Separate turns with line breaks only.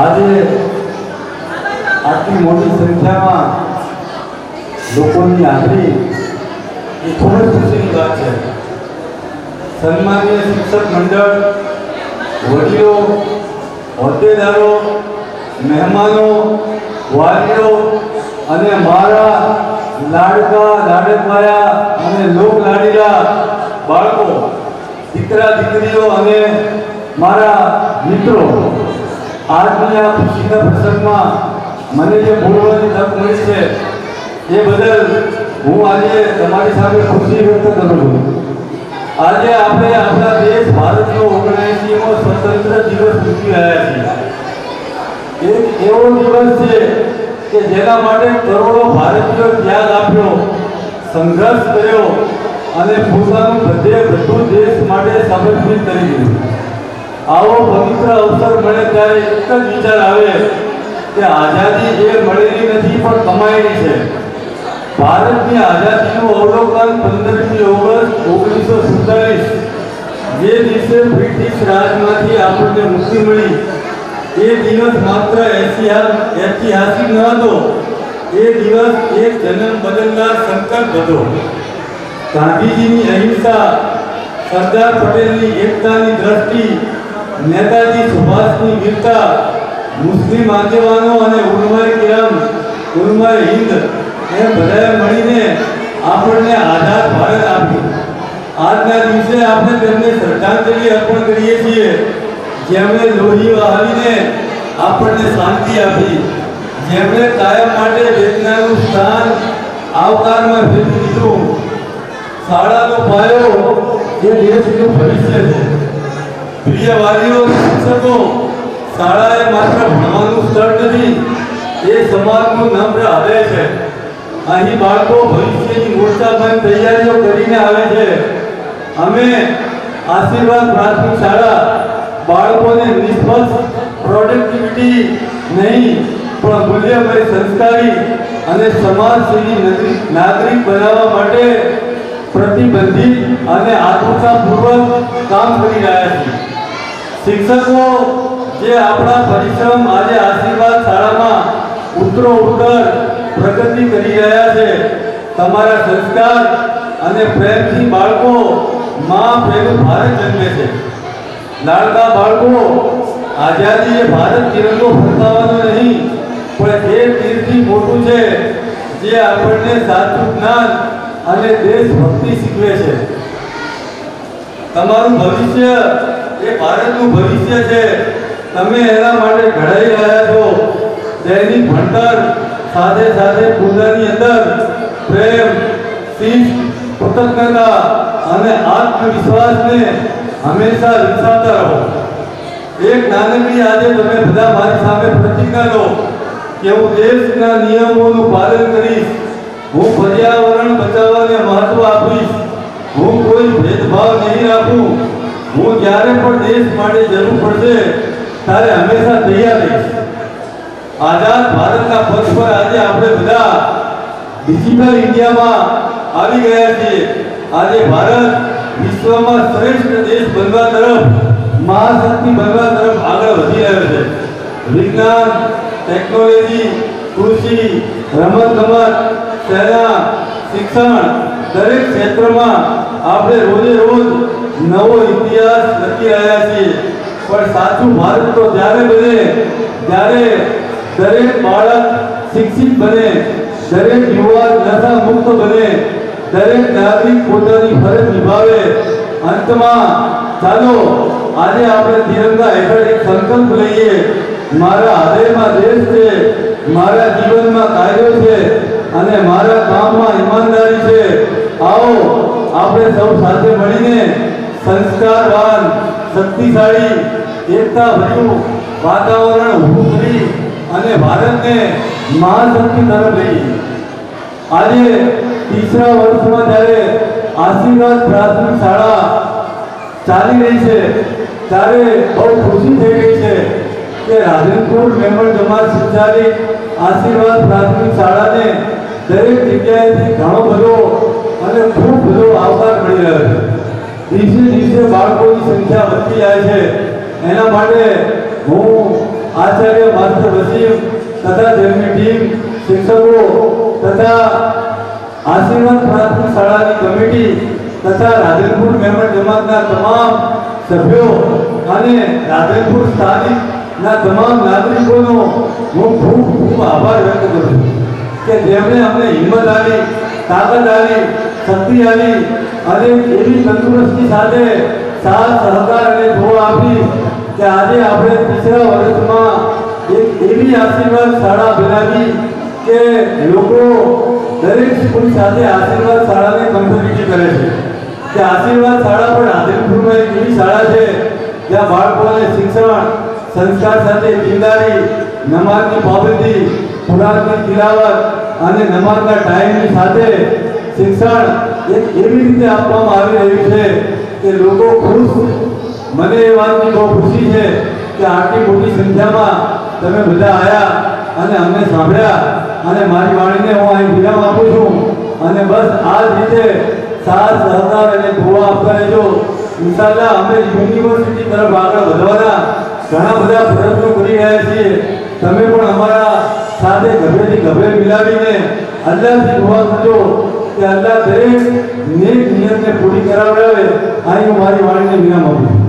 આજે આટલી મોટી સંખ્યામાં લોકોની હાજરી એ ખૂબ જ ખુશીની વાત છે. સન્માનીય શિક્ષક મંડળ, વડીલો, હોદ્દેદારો, મહેમાનો, વાલીઓ અને મારા લાડકા લાડકવાયા અને લોક લાડીલા બાળકો, દીકરા દીકરીઓ અને મારા મિત્રો, આજની આ ખુશીના પ્રસંગમાં મને જે બોલવાની તક મળી છે એ બદલ હું આજે તમારી સામે ખુશી વ્યક્ત કરું છું. આજે આપણે આપણા દેશ ભારતનો 79મો સ્વતંત્ર દિવસ ઉજવી રહ્યા છીએ. એક એવો દિવસ છે કે જેના માટે કરોડો ભારતીયો ત્યાગ આપ્યો, સંઘર્ષ કર્યો અને પોતાનું બધું દેશ માટે સમર્પિત કરી દીધું. આવો પવિત્ર અવસર મળે ત્યારે એક જ વિચાર આવે કે આઝાદી એ મળેલી નથી પણ કમાયેલી છે. ભારતની આઝાદીનું અવલોકન 15મી ઓગસ્ટ 1947 જે દિવસે બ્રિટિશ રાજમાંથી આપણને મુક્તિ મળી એ દિવસ માત્ર ઐતિહાસિક ન હતો, એ દિવસ એક જન્મ બદલનાર સંકલ્પ હતો. ગાંધીજીની અહિંસા, સરદાર પટેલની એકતાની દ્રષ્ટિ, નેતાજી સુભાષની વીરતા, મુસ્લિમ આગેવાનો અને ઉલમાએ કિરામ, ઉલમાએ હિન્દ એ બધાએ મળીને આપણને આઝાદ ભારત આપ્યું. આજના દિવસે આપણે તેમને શ્રદ્ધાંજલિ અર્પણ કરીએ છીએ, જેમણે લોહી વહાવીને આપણને શાંતિ આપી, જેમણે કાયમ માટે વેદનાનું સ્થાન આવકારમાં ફેરવી દીધું. શાળાનો પાયો એ દેશનું ભવિષ્ય છે. પ્રિય વાલીઓ અને શિક્ષકો, શાળા એ માત્ર ભણવાનું સ્થળ નથી, એ સમાજનું નમ્ર હૃદય છે. અહીં બાળકો ભવિષ્યની મોટાભાગની તૈયારીઓ કરીને આવે છે. અમે આશીર્વાદ પ્રાથમિક શાળા બાળકોને નિષ્પક્ષ પ્રોડક્ટિવિટી નહીં પણ મૂલ્યમય, સંસ્કારી અને સમાજસેવી નાગરિક બનાવવા માટે પ્રતિબંધિત અને આતુરતાપૂર્વક કામ કરી રહ્યા છીએ. શિક્ષકો જે આપણા પરિશ્રમ આજે આશીર્વાદ શાળામાં ઉત્તરોત્તર પ્રગતિ કરી રહ્યા છે. તમારા સંસ્કાર અને પ્રેમથી બાળકો માં પ્રેમ ભારત જન્મે છે. લાડકા બાળકો, આઝાદી એ ભારત તિરંગો ફરકાવવાનો નહીં પણ એ તીરથી મોટું છે જે આપણને સાચું જ્ઞાન અને દેશભક્તિ શીખવે છે. તમારું ભવિષ્ય એ ભારતનું ભવિષ્ય છે. તમે એના માટે ઘડાઈ રહ્યા છો. દૈનિક ભણતર સાથે સાથે પોતાની અંદર પ્રેમ, શિસ્ત, કૃતજ્ઞતા અને આત્મવિશ્વાસને હંમેશા વિકસાવતા રહો. એક નાનકડી આજે તમે બધા મારી સામે પ્રતિજ્ઞા લો કે હું દેશના નિયમોનું પાલન કરીશ, હું પર્યાવરણ બચાવવાને મહત્વ આપીશ, હું કોઈ ભેદભાવ નહીં રાખું, હું જ્યારે પણ દેશ માટે જરૂર પડશે ત્યારે હંમેશા તૈયાર રહીશ. આઝાદ ભારતના પથ પર આજે આપણે બધા ડિજિટલ ઇન્ડિયામાં આવી ગયા છીએ. આજે ભારત વિશ્વમાં શ્રેષ્ઠ દેશ બનવા તરફ, મહાશક્તિ બનવા તરફ આગળ વધી રહ્યો છે. વિજ્ઞાન, ટેકનોલોજી, કૃષિ, રમતગમત, સેના, શિક્ષણ દરેક ક્ષેત્રમાં આપણે રોજે રોજ નવો ઇતિહાસ લખી રહ્યા છીએ. પણ સાચું ભારત તો ત્યારે બને જ્યારે દરેક બાળક શિક્ષિત બને, દરેક યુવાન નશા મુક્ત બને, દરેક નાગરિક પોતાની ફરજ નિભાવે. અંતમાં ચાલો આજે આપણે તિરંગા હેઠળ એક સંકલ્પ લઈએ. મારા હૃદયમાં દેશ છે, મારા જીવનમાં કાયદો છે અને મારા કામમાં ઈમાનદારી છે. આવો આપણે સૌ સાથે મળીને સંસ્કારવાન, શક્તિશાળી, એકતાભર્યું વાતાવરણ ઊભું કરી અને ભારતને મહાશક્તિ તરફ લઈએ. આજે ત્રીસરા વર્ષમાં જ્યારે આશીર્વાદ પ્રાથમિક શાળા ચાલી રહી છે ત્યારે બહુ ખુશી થઈ ગઈ છે કે રાધનપુર મેમણ જમાત સંચાલિત આશીર્વાદ પ્રાથમિક શાળાને દરેક જગ્યાએથી ઘણો બધો અને ખૂબ બધો આવકાર મળી રહ્યો છે. દિવસે દિવસે બાળકોની સંખ્યા વધતી જાય છે. એના માટે હું आचार्य मास्टर वसीम तथा તેમની ટીમ, શિક્ષકો તથા આશીર્વાદ પ્રાથમિક શાળાની કમિટી તથા રાધનપુર મહેમાન જમાતના તમામ સભ્યો અને રાધનપુર સ્થાનિકના તમામ નાગરિકોનો હું ખૂબ ખૂબ આભાર વ્યક્ત કરું છું કે જેમણે અમને હિંમત આપી, તાકાત આપી, શક્તિ આપી અને એવી તંદુરસ્તી સાથે સાથ સહકાર અને દુઆ આપી કે આજે આપણે ત્રીજા વર્ષમાં એક એવી આશીર્વાદ શાળા બનાવી કે લોકો દરેક સ્કૂલ સાથે આશીર્વાદ શાળાને કમ્પેરિટી કરે છે કે આશીર્વાદ શાળા પણ રાધનપુરમાં એક એવી શાળા છે જ્યાં બાળકોને શિક્ષણ, સંસ્કાર સાથે જિંદારી, નમાઝની પાબંદી, કુરાનની તિલાવત અને નમાઝના ટાઈમની સાથે શિક્ષણ એક એવી રીતે આપવામાં આવી રહ્યું છે કે લોકો ખુશ. મને એ વાતની બહુ ખુશી છે કે આટલી મોટી સંખ્યામાં તમે બધા આવ્યા અને અમને સાંભળ્યા અને મારી વાણીને હું અહીં વિરામ આપું છું અને બસ આ જ રીતે સાથ સહકાર અને દુઆ આપતા રહેજો. ઇન્શાઅલ્લાહ અમે યુનિવર્સિટી તરફ આગળ વધવાના ઘણા બધા પ્રયત્નો કરી રહ્યા છીએ. તમે પણ અમારા સાથે ગભેથી ગભે મિલાવીને અલ્લાહથી દુઆ કરજો કે અલ્લાહ દરેક નેક નિયતને પૂરી કરાવડાવે. અહીં હું મારી વાણીને વિરામ આપું છું.